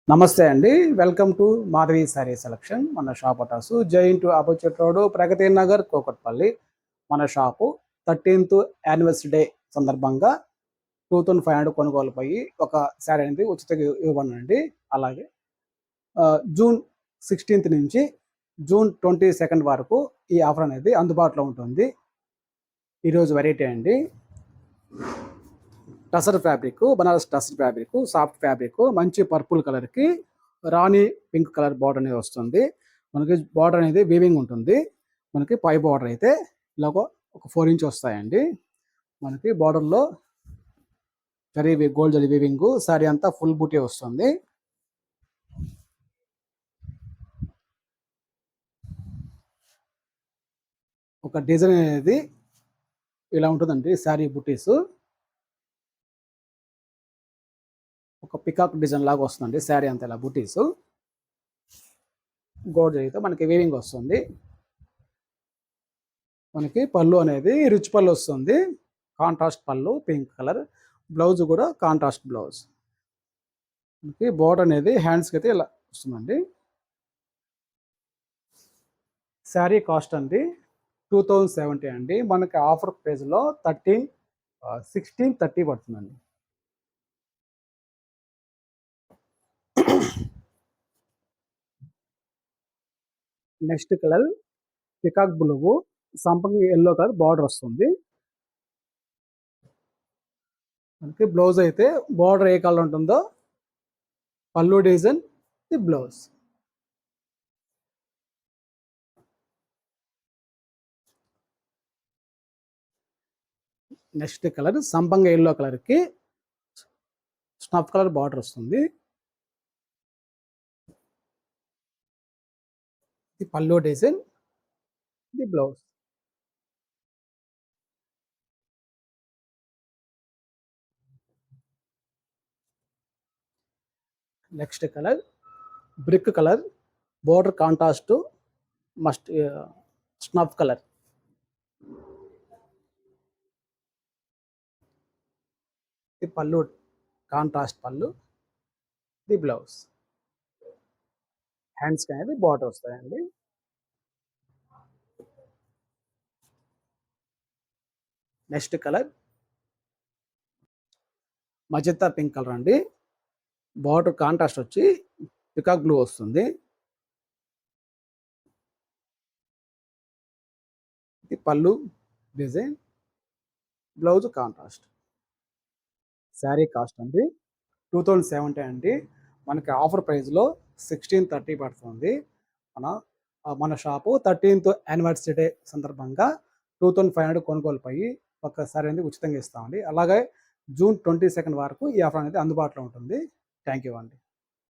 నమస్తే అండి. Welcome to Madhavi sari selection. మన shop address giant opposite road, Pragathi Nagar, Kukatpally. మన షాపు 13th యానివర్సరీ డే సందర్భంగా 2500 కొనుగోలుపై ఒక శారీ అనేది ఉచితంగా ఇవ్వబడునండి. అలాగే జూన్ 16th నుంచి జూన్ 22nd వరకు ఈ ఆఫర్ అనేది అందుబాటులో ఉంటుంది. ఈరోజు వెరైటీ అండి, tussar fabric, Banaras tussar fabric, soft fabric, మంచి పర్పుల్ కలర్కి రాణి పింక్ కలర్ బార్డర్ అనేది వస్తుంది. మనకి బార్డర్ అనేది వీవింగ్ ఉంటుంది. మనకి పై బార్డర్ అయితే ఇలాగ ఒక 4 ఇంచ్ వస్తాయండి. మనకి బార్డర్లో గోల్డ్ జరీ వీవింగ్, సారీ అంతా ఫుల్ బూటీ వస్తుంది. ఒక డిజైన్ అనేది ఇలా ఉంటుందండి. శారీ బుటీస్ ఒక పికాక్ డిజైన్ లాగా వస్తుందండి. శారీ అంతా ఇలా బుటీస్ గోల్డ్ జరీతో మనకి వీవింగ్ వస్తుంది. మనకి పళ్ళు అనేది రిచ్ పళ్ళు వస్తుంది, కాంట్రాస్ట్ పళ్ళు, పింక్ కలర్. బ్లౌజ్ కూడా కాంట్రాస్ట్ బ్లౌజ్. మనకి బోర్డర్ అనేది హ్యాండ్స్కి అయితే ఇలా వస్తుందండి. శారీ కాస్ట్ అండి 2070 అండి. మనకి ఆఫర్ ప్రైస్లో 1630 పడుతుందండి. నెక్స్ట్ కలర్ పికాక్ బ్లూ, సంపంగి ఎల్లో కలర్ బార్డర్ వస్తుంది. మనకి బ్లౌజ్ అయితే బార్డర్ ఏ కలర్ ఉంటుందో పళ్ళు design, the blouse. Next colour సంపంగి ఎల్లో కలర్కి స్నఫ్ కలర్ బార్డర్ వస్తుంది. ది పళ్ళు design, the blouse. Next colour brick colour, border contrast must snuff colour. The పళ్ళు కాంట్రాస్ట్ పళ్ళు, ది బ్లౌజ్. హ్యాండ్స్కి అనేది బార్డర్ వస్తాయండి. Next colour magenta pink colour అండి. బార్డర్ కాంట్రాస్ట్ వచ్చి పికాక్ బ్లూ వస్తుంది. ఇది పళ్ళు design, blouse contrast. Sari cost అండి 2070 అండి. మనకి ఆఫర్ ప్రైస్లో 1630 పడుతుంది. మన షాపు 13th యానివర్సరీ డే సందర్భంగా 2500 కొనుగోలుపై ఒక్కసారి అనేది ఉచితంగా ఇస్తామండి. అలాగే జూన్ 22nd వరకు ఈ ఆఫర్ అనేది అందుబాటులో ఉంటుంది. థ్యాంక్ యూ అండి.